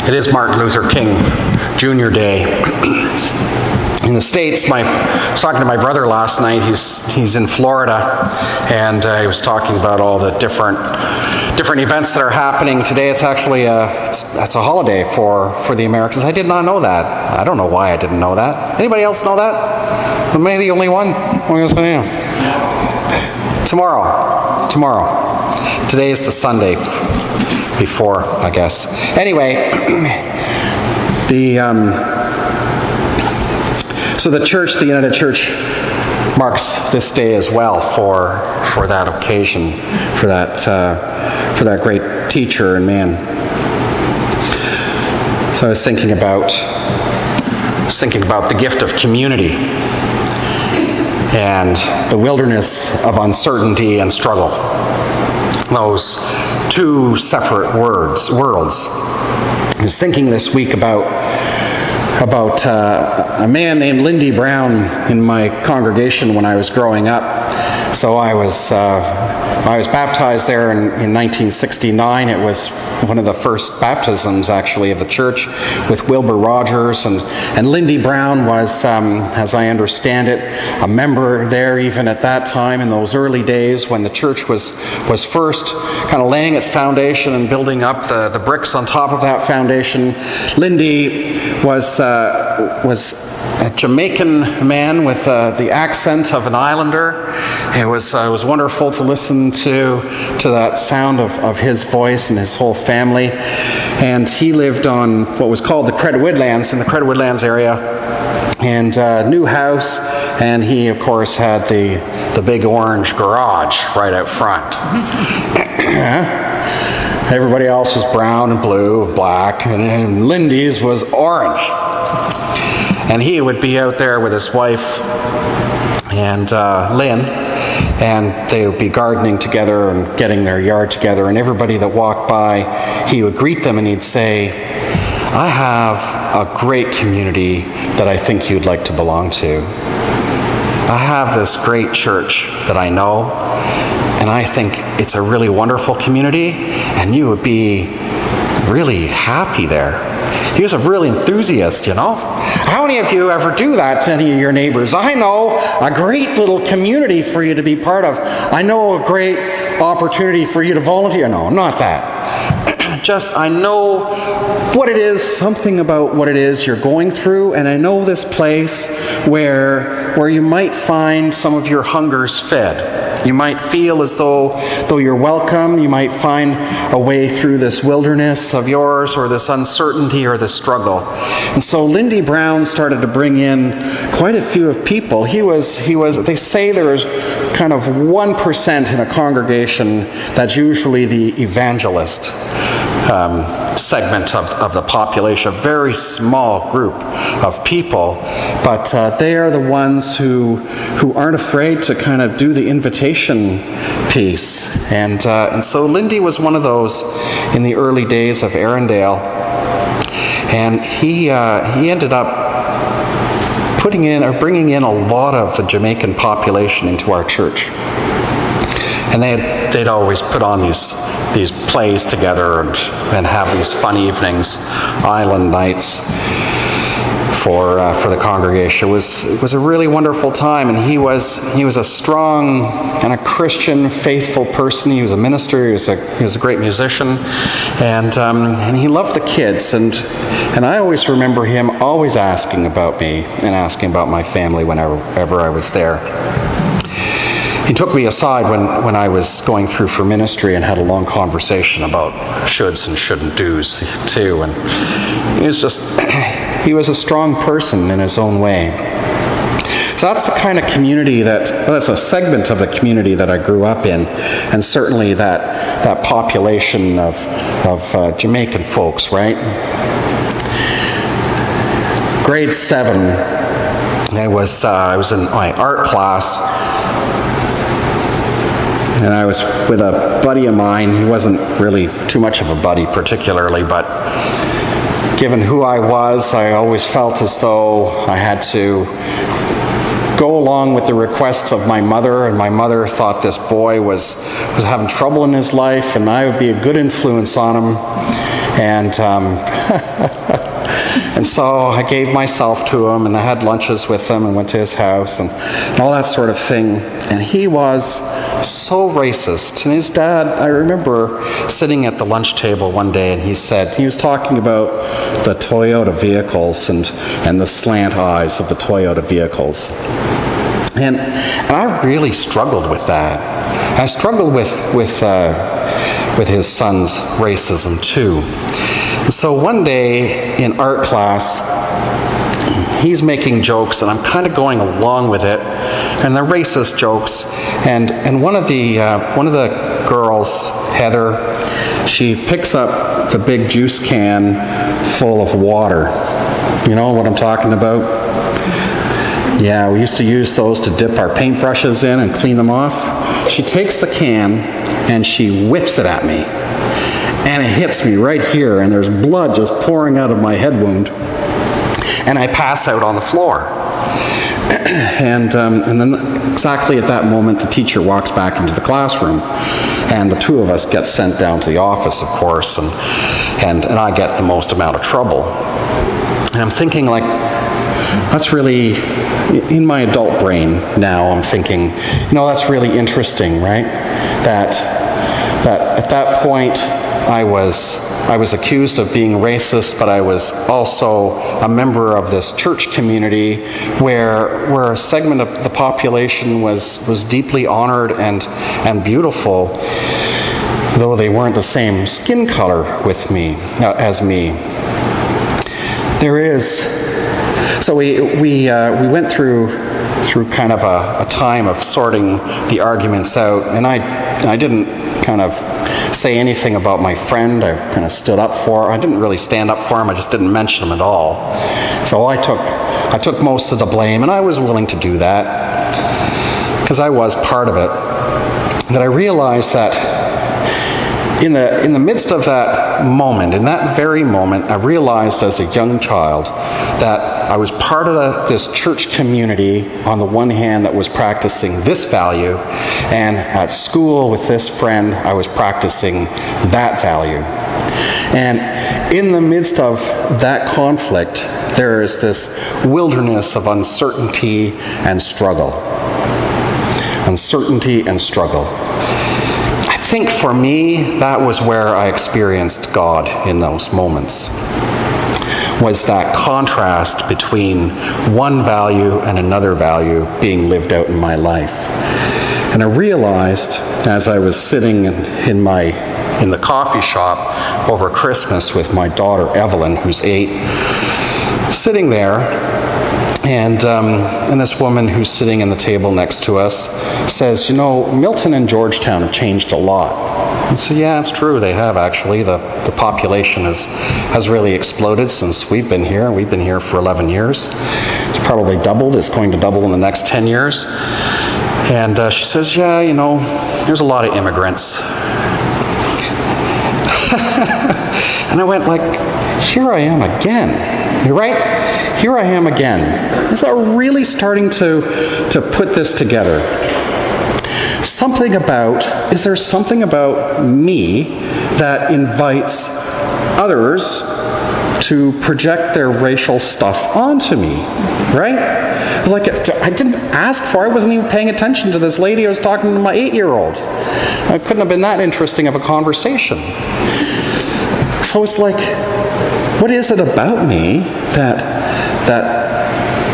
It is Martin Luther King Jr. Day. In the States, I was talking to my brother last night. He's in Florida, and he was talking about all the different events that are happening today. It's actually it's a holiday for the Americans. I did not know that. I don't know why I didn't know that. Anybody else know that? Am I the only one? Tomorrow. Today is the Sunday before, I guess. Anyway, so the church, the United Church, marks this day as well for that occasion, for that great teacher and man. So I was thinking about the gift of community and the wilderness of uncertainty and struggle. Those two separate worlds. I was thinking this week about a man named Lindy Brown in my congregation when I was growing up. So I was baptized there in 1969. It was one of the first baptisms, actually, of the church with Wilbur Rogers. And Lindy Brown was, as I understand it, a member there even at that time in those early days when the church was first kind of laying its foundation and building up the bricks on top of that foundation. Lindy was a Jamaican man with the accent of an islander. It was wonderful to listen to that sound of his voice and his whole family. And he lived on what was called the Credit Woodlands, in the Credit Woodlands area, and new house. And he, of course, had the big orange garage right out front. Everybody else was brown and blue and black, and Lindy's was orange. And he would be out there with his wife and Lynn, and they would be gardening together and getting their yard together, and everybody that walked by, he would greet them and he'd say, "I have a great community that I think you'd like to belong to. I have this great church that I know, and I think it's a really wonderful community, and you would be really happy there." He was a real enthusiast, you know. How many of you ever do that to any of your neighbors? I know a great little community for you to be part of. I know a great opportunity for you to volunteer. No, not that. Just, I know what it is, something about what it is you're going through, and I know this place where you might find some of your hungers fed. You might feel as though you're welcome. You might find a way through this wilderness of yours, or this uncertainty, or this struggle. And so Lindy Brown started to bring in quite a few of people. He was. They say there was kind of 1% in a congregation that's usually the evangelist segment of the population, a very small group of people, but they are the ones who aren't afraid to kind of do the invitation piece. And so Lindy was one of those in the early days of Arundel, and he ended up bringing in a lot of the Jamaican population into our church. And they'd always put on these plays together and have these fun evenings, island nights for the congregation. It was a really wonderful time, and he was a strong and a Christian, faithful person. He was a minister. He was a great musician, and he loved the kids. And I always remember him always asking about me and asking about my family whenever I was there. He took me aside when I was going through for ministry and had a long conversation about shoulds and shouldn't do's too. And he was a strong person in his own way. So that's the kind of community that's a segment of the community that I grew up in, and certainly that population of Jamaican folks, right? Grade 7, I was in my art class. And I was with a buddy of mine. He wasn't really too much of a buddy particularly, but given who I was, I always felt as though I had to go along with the requests of my mother, and my mother thought this boy was having trouble in his life, and I would be a good influence on him. And and so I gave myself to him, and I had lunches with him and went to his house and all that sort of thing. And he was so racist. And his dad, I remember sitting at the lunch table one day, and he was talking about the Toyota vehicles and the slant eyes of the Toyota vehicles. And I really struggled with that. I struggled with his son's racism too. And so one day in art class, he's making jokes, and I'm kind of going along with it, and they're racist jokes. And one of the girls, Heather, she picks up the big juice can full of water. You know what I'm talking about? Yeah, we used to use those to dip our paintbrushes in and clean them off. She takes the can and she whips it at me. And it hits me right here, and there's blood just pouring out of my head wound. And I pass out on the floor. And then exactly at that moment, the teacher walks back into the classroom, and the two of us get sent down to the office, of course, and I get the most amount of trouble. And I'm thinking, like, that's really, in my adult brain now, I'm thinking, that's really interesting, right? That at that point, I was accused of being racist, but I was also a member of this church community where a segment of the population was deeply honored and beautiful, though they weren't the same skin color with me as me. So we went through kind of a time of sorting the arguments out, and I didn't kind of say anything about my friend. I kind of stood up for her. I didn't really stand up for him. I just didn't mention him at all. So I took most of the blame, and I was willing to do that because I was part of it. But I realized that in the midst of that moment, in that very moment, I realized as a young child that I was part of this church community, on the one hand, that was practicing this value, and at school with this friend, I was practicing that value. And in the midst of that conflict, there is this wilderness of uncertainty and struggle. Uncertainty and struggle. I think for me, that was where I experienced God in those moments. Was that contrast between one value and another value being lived out in my life. And I realized as I was sitting in the coffee shop over Christmas with my daughter Evelyn, who's 8, sitting there, and this woman who's sitting in the table next to us says, Milton and Georgetown have changed a lot. I said, yeah, it's true, they have actually. The population has really exploded since we've been here. We've been here for 11 years. It's probably doubled. It's going to double in the next 10 years. And she says, yeah, there's a lot of immigrants. And I went like, here I am again. You're right? Here I am again. So I'm really starting to put this together. Is there something about me that invites others to project their racial stuff onto me, right? Like, I didn't ask for it. I wasn't even paying attention to this lady. I was talking to my 8-year-old. It couldn't have been that interesting of a conversation. So it's like, what is it about me that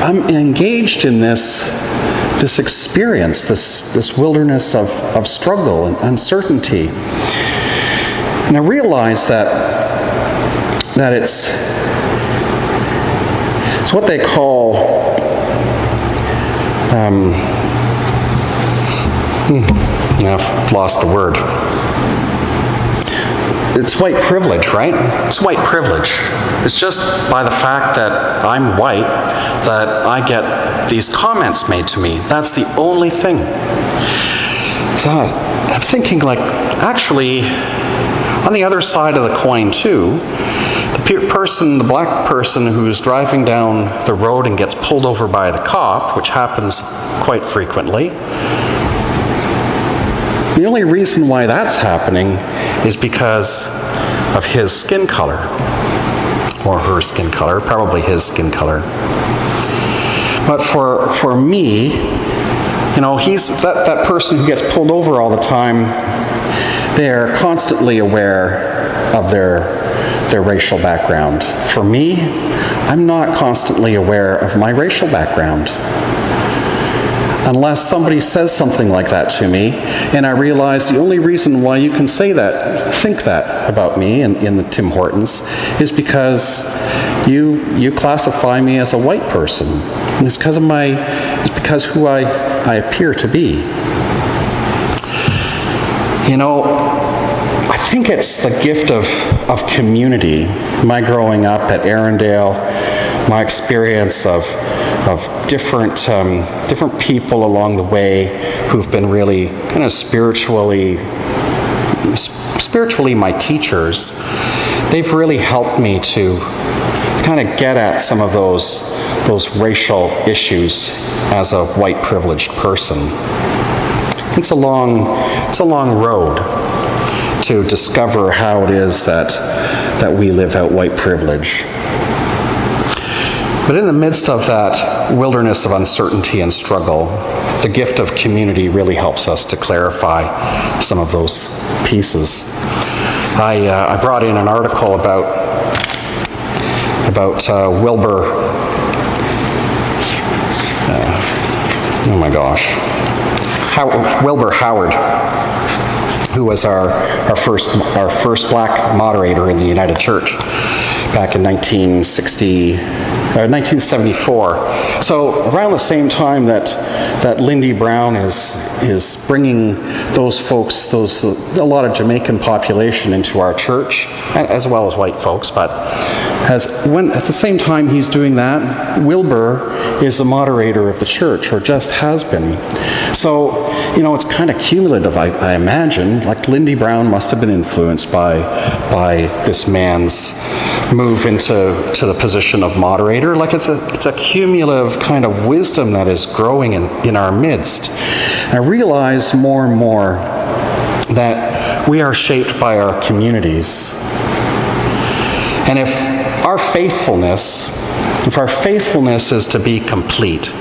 I'm engaged in this experience, this wilderness of struggle and uncertainty? And I realized that it's what they call I've lost the word. It's white privilege, right? It's white privilege. It's just by the fact that I'm white that I get these comments made to me. That's the only thing. So I'm thinking, like, actually, on the other side of the coin too, The black person who's driving down the road and gets pulled over by the cop, which happens quite frequently, the only reason why that's happening is because of his skin color, or her skin color, probably his skin color. But for me, he's that person who gets pulled over all the time. They're constantly aware of their racial background. For me, I'm not constantly aware of my racial background. Unless somebody says something like that to me, and I realize the only reason why you can think that about me in the Tim Hortons is because you classify me as a white person. And it's because who I appear to be. I think it's the gift of community. My growing up at Arundel, my experience of different people along the way who've been really kind of spiritually my teachers. They've really helped me to kind of get at some of those racial issues as a white privileged person. It's a long road to discover how it is that we live out white privilege. But in the midst of that wilderness of uncertainty and struggle, the gift of community really helps us to clarify some of those pieces. I brought in an article about Wilbur. Wilbur Howard, who was our first black moderator in the United Church back in 1974. So around the same time that Lindy Brown is bringing those folks, a lot of Jamaican population into our church, as well as white folks, but at the same time he's doing that, Wilbur is the moderator of the church, or just has been. So, it's kind of cumulative, I imagine. Like Lindy Brown must have been influenced by this man's move into the position of moderator. Like it's a cumulative kind of wisdom that is growing in our midst. And I realize more and more that we are shaped by our communities. And if our faithfulness is to be complete,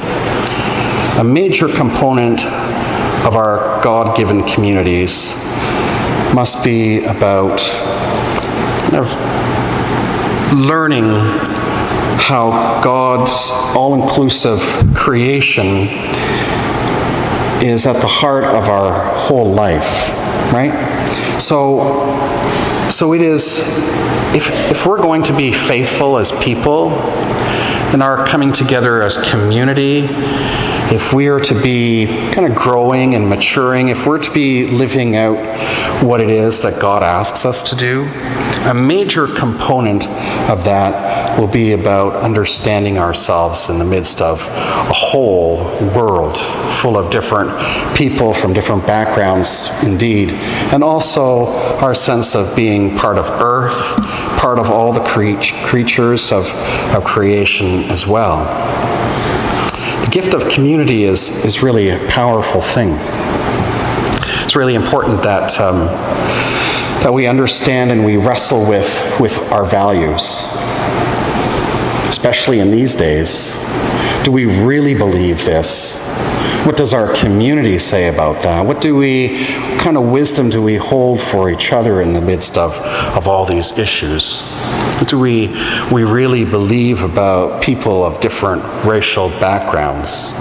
a major component of our God-given communities must be about kind of learning how God's all-inclusive creation is at the heart of our whole life, right? So it is, if we're going to be faithful as people in our coming together as community, if we are to be kind of growing and maturing, if we're to be living out what it is that God asks us to do, a major component of that will be about understanding ourselves in the midst of a whole world full of different people from different backgrounds, indeed, and also our sense of being part of earth, part of all the creatures of creation as well. The gift of community is really a powerful thing. It's really important that we understand and we wrestle with our values, especially in these days. Do we really believe this? What does our community say about that? What kind of wisdom do we hold for each other in the midst of all these issues? Do we really believe about people of different racial backgrounds?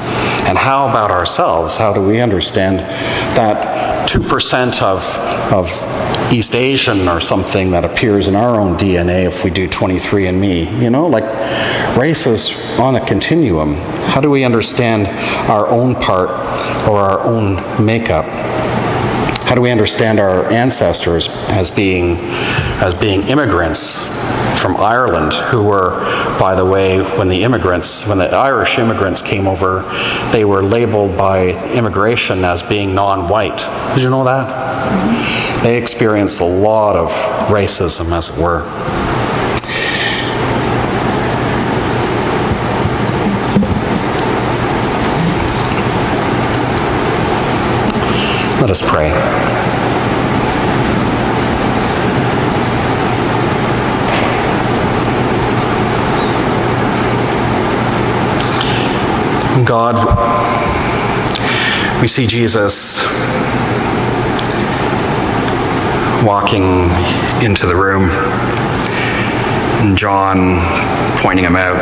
And how about ourselves? How do we understand that 2% of East Asian or something that appears in our own DNA if we do 23andMe? Like race is on a continuum. How do we understand our own part or our own makeup? How do we understand our ancestors as being immigrants from Ireland, who were, by the way, when the Irish immigrants came over, they were labeled by immigration as being non-white. Did you know that? They experienced a lot of racism, as it were. us pray. God, we see Jesus walking into the room, and John pointing him out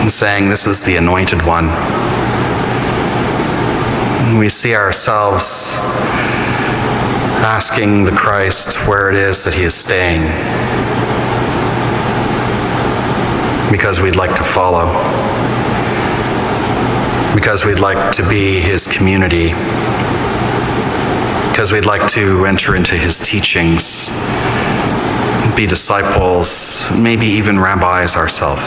and saying, "This is the Anointed One." And we see ourselves asking the Christ where it is that he is staying, because we'd like to follow, because we'd like to be his community, because we'd like to enter into his teachings, be disciples, maybe even rabbis ourselves.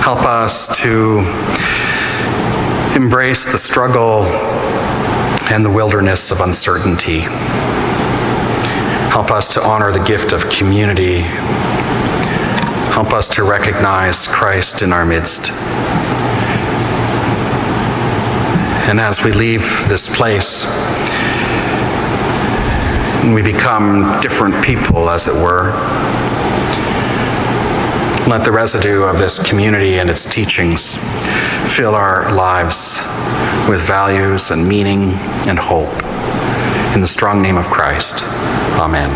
Help us to embrace the struggle and the wilderness of uncertainty. Help us to honor the gift of community. Help us to recognize Christ in our midst. And as we leave this place, we become different people, as it were. Let the residue of this community and its teachings fill our lives with values and meaning and hope. In the strong name of Christ, amen.